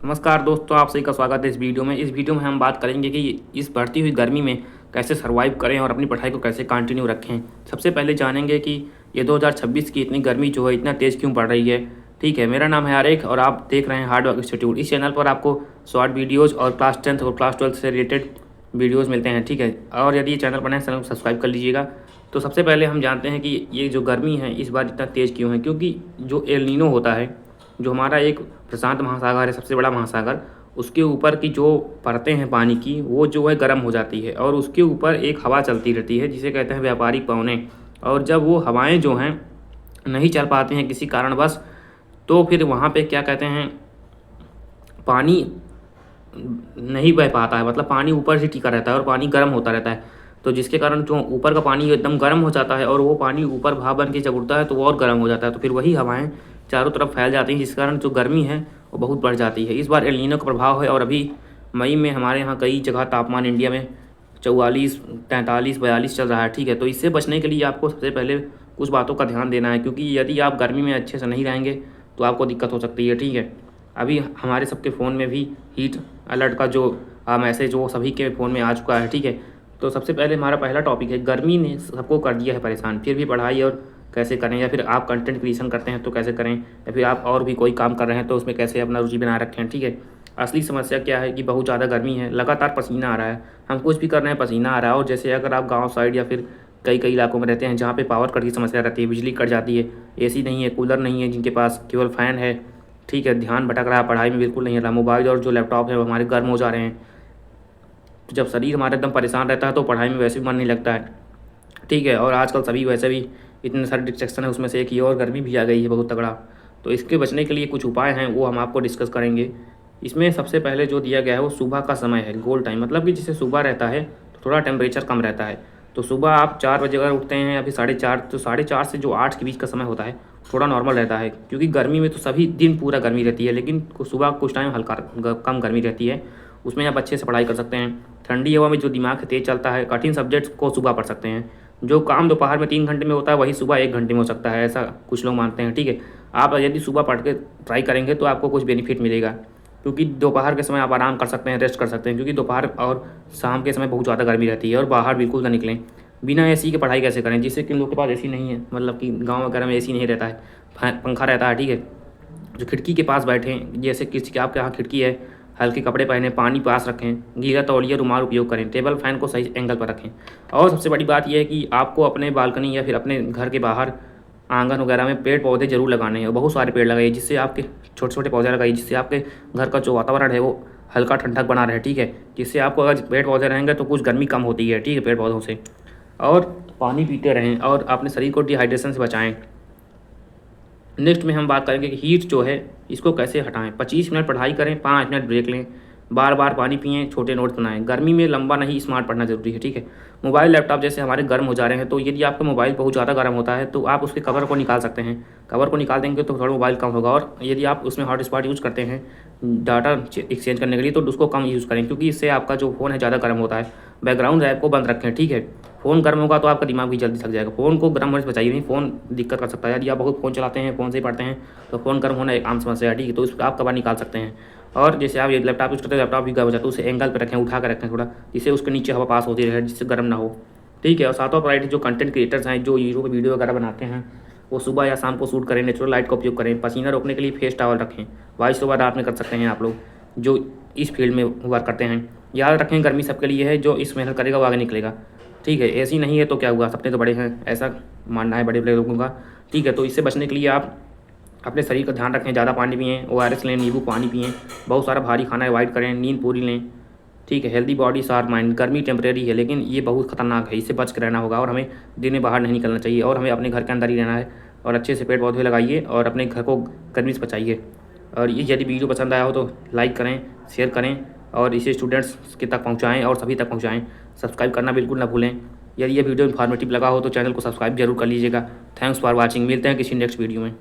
नमस्कार दोस्तों, आप सभी का स्वागत है इस वीडियो में। इस वीडियो में हम बात करेंगे कि इस बढ़ती हुई गर्मी में कैसे सर्वाइव करें और अपनी पढ़ाई को कैसे कंटिन्यू रखें। सबसे पहले जानेंगे कि ये 2026 की इतनी गर्मी जो है इतना तेज़ क्यों बढ़ रही है। ठीक है, मेरा नाम है आरेख और आप देख रहे हैं हार्ड वर्क इंस्टीट्यूट। इस चैनल पर आपको शॉर्ट वीडियोज़ और क्लास 10th और क्लास 12th से रिलेटेड वीडियोज़ मिलते हैं। ठीक है, और यदि ये चैनल पर नए चैनल को सब्सक्राइब कर लीजिएगा। तो सबसे पहले हम जानते हैं कि ये जो गर्मी है इस बार इतना तेज़ क्यों है। क्योंकि जो एल नीनो होता है, जो हमारा एक प्रशांत महासागर है, सबसे बड़ा महासागर, उसके ऊपर की जो परतें हैं पानी की वो जो है गर्म हो जाती है और उसके ऊपर एक हवा चलती रहती है जिसे कहते हैं व्यापारिक पवनें। और जब वो हवाएं जो हैं नहीं चल पाती हैं किसी कारणवश, तो फिर वहाँ पे क्या कहते हैं, पानी नहीं बह पाता है। मतलब पानी ऊपर से टिका रहता है और पानी गर्म होता रहता है। तो जिसके कारण जो ऊपर का पानी एकदम गर्म हो जाता है और वो पानी ऊपर भाप बन के जब उड़ता है तो वो और गर्म हो जाता है। तो फिर वही हवाएं चारों तरफ फैल जाती हैं जिस कारण जो गर्मी है वो बहुत बढ़ जाती है। इस बार एल नीनो का प्रभाव है और अभी मई में हमारे यहाँ कई जगह तापमान इंडिया में 44, 43, 42 चल रहा है। ठीक है, तो इससे बचने के लिए आपको सबसे पहले कुछ बातों का ध्यान देना है, क्योंकि यदि आप गर्मी में अच्छे से नहीं रहेंगे तो आपको दिक्कत हो सकती है। ठीक है, अभी हमारे सबके फ़ोन में भी हीट अलर्ट का जो मैसेज वो सभी के फ़ोन में आ चुका है। ठीक है, तो सबसे पहले हमारा पहला टॉपिक है, गर्मी ने सबको कर दिया है परेशान, फिर भी पढ़ाई और कैसे करें, या फिर आप कंटेंट क्रिएशन करते हैं तो कैसे करें, या फिर आप और भी कोई काम कर रहे हैं तो उसमें कैसे अपना रुचि बनाए रखें। ठीक है, असली समस्या क्या है कि बहुत ज़्यादा गर्मी है, लगातार पसीना आ रहा है, हम कुछ भी कर रहे हैं पसीना आ रहा है। और जैसे अगर आप गाँव साइड या फिर कई कई इलाकों में रहते हैं जहाँ पे पावर कट की समस्या रहती है, बिजली कट जाती है, एसी नहीं है, कूलर नहीं है, जिनके पास केवल फ़ैन है, ठीक है, ध्यान भटक रहा है, पढ़ाई में बिल्कुल नहीं है रहा, मोबाइल और जो लैपटॉप है वो हमारे गर्म हो जा रहे हैं। तो जब शरीर हमारा एकदम परेशान रहता है तो पढ़ाई में वैसे भी मन नहीं लगता है। ठीक है, और आजकल सभी वैसे भी इतने सारे डिस्ट्रैक्शन है, उसमें से एक ये और गर्मी भी आ गई है बहुत तगड़ा। तो इसके बचने के लिए कुछ उपाय हैं, वो हम आपको डिस्कस करेंगे। इसमें सबसे पहले जो दिया गया है वो सुबह का समय है, गोल टाइम। मतलब कि जैसे सुबह रहता है तो थोड़ा टेम्परेचर कम रहता है। तो सुबह आप 4 बजे अगर उठते हैं या फिर 4:30, तो 4:30 से जो 8 के बीच का समय होता है थोड़ा नॉर्मल रहता है। क्योंकि गर्मी में तो सभी दिन पूरा गर्मी रहती है, लेकिन सुबह कुछ टाइम हल्का कम गर्मी रहती है, उसमें आप अच्छे से पढ़ाई कर सकते हैं। ठंडी हवा में जो दिमाग तेज़ चलता है, कठिन सब्जेक्ट्स को सुबह पढ़ सकते हैं। जो काम दोपहर में 3 घंटे में होता है वही सुबह 1 घंटे में हो सकता है, ऐसा कुछ लोग मानते हैं। ठीक है, आप यदि सुबह पढ़ के ट्राई करेंगे तो आपको कुछ बेनिफिट मिलेगा, क्योंकि दोपहर के समय आप आराम कर सकते हैं, रेस्ट कर सकते हैं। क्योंकि दोपहर और शाम के समय बहुत ज़्यादा गर्मी रहती है और बाहर बिल्कुल ना निकलें। बिना एसी के पढ़ाई कैसे करें, जिससे कि लोग के पास एसी नहीं है, मतलब कि गाँव वगैरह में एसी नहीं रहता है, पंखा रहता है। ठीक है, जो खिड़की के पास बैठें, जैसे किसी के आपके यहाँ खिड़की है, हल्के कपड़े पहने, पानी पास रखें, गीला तौलिया रुमाल उपयोग करें, टेबल फैन को सही एंगल पर रखें। और सबसे बड़ी बात यह है कि आपको अपने बालकनी या फिर अपने घर के बाहर आंगन वगैरह में पेड़ पौधे जरूर लगाने हैं, और बहुत सारे पेड़ लगाइए, जिससे आपके छोटे छोटे पौधे लगाइए, जिससे आपके घर का जो वातावरण है वो हल्का ठंडक बना रहे। ठीक है, जिससे आपको अगर पेड़ पौधे रहेंगे तो कुछ गर्मी कम होती है। ठीक है, पेड़ पौधों से। और पानी पीते रहें और अपने शरीर को डिहाइड्रेशन से बचाएं। नेक्स्ट में हम बात करेंगे कि हीट जो है इसको कैसे हटाएं। 25 मिनट पढ़ाई करें, 5 मिनट ब्रेक लें, बार बार पानी पिएं, छोटे नोट बनाएं। गर्मी में लंबा नहीं स्मार्ट पढ़ना जरूरी है। ठीक है, मोबाइल लैपटॉप जैसे हमारे गर्म हो जा रहे हैं, तो यदि आपका मोबाइल बहुत ज़्यादा गर्म होता है तो आप उसके कवर को निकाल सकते हैं। कवर को निकाल देंगे तो थोड़ा मोबाइल कम होगा। और यदि आप उसमें हॉटस्पॉट यूज़ करते हैं डाटा एक्सचेंज करने के लिए, तो उसको कम यूज़ करें, क्योंकि इससे आपका जो फ़ोन है ज़्यादा गर्म होता है। बैकग्राउंड ऐप को बंद रखें। ठीक है, फ़ोन गर्म होगा तो आपका दिमाग भी जल्दी थक जाएगा। फ़ोन को गर्म होने से बचाइए नहीं, फ़ोन दिक्कत कर सकता है। यदि आप बहुत फ़ोन चलाते हैं, फ़ोन से ही पढ़ते हैं, तो फ़ोन गर्म होना एक आम समस्या है। ठीक है, तो इसको आप कवर निकाल सकते हैं। और जैसे आप ये लैपटॉप यूज़ करते हैं, लैपटॉप भी गर्म हो जाता है, उसे एंगल पर रखें, उठा कर रखें थोड़ा, जिससे उसके नीचे हवा पास होती रहे, जिससे गर्म ना हो। ठीक है, और सातों प्रायोरिटी जो कंटेंट क्रिएटर्स हैं, जो यूट्यूब पर वीडियो वगैरह बनाते हैं, वो सुबह या शाम को शूट करें, नेचुरल लाइट का उपयोग करें, पसीना रोकने के लिए फेस टॉवल रखें। वॉइस ओवर रात में कर सकते हैं आप लोग जो इस फील्ड में वर्क करते हैं। याद रखें, गर्मी सबके लिए है, जो इस मेहनत करेगा वो आगे निकलेगा। ठीक है, एसी नहीं है तो क्या हुआ, सपने तो बड़े हैं, ऐसा मानना है बड़े बड़े लोगों का। ठीक है, तो इससे बचने के लिए आप अपने शरीर का ध्यान रखें, ज़्यादा पानी पिएं, ORS लें, नींबू पानी पिएं, बहुत सारा भारी खाना अवॉइड करें, नींद पूरी लें। ठीक है, हेल्दी बॉडी शार्प माइंड। गर्मी टेम्परेरी है लेकिन ये बहुत खतरनाक है, इससे बच के रहना होगा, और हमें दिन में बाहर नहीं निकलना चाहिए, और हमें अपने घर के अंदर ही रहना है। और अच्छे से पेड़ पौधे लगाइए और अपने घर को गर्मी से बचाइए। और ये यदि वीडियो पसंद आया हो तो लाइक करें, शेयर करें, और इसे स्टूडेंट्स के तक पहुँचाएँ और सभी तक पहुँचाएँ। सब्सक्राइब करना बिल्कुल ना भूलें। यदि ये वीडियो इन्फॉर्मेटिव लगा हो तो चैनल को सब्सक्राइब जरूर कर लीजिएगा। Thanks for watching. मिलते हैं किसी नेक्स्ट वीडियो में।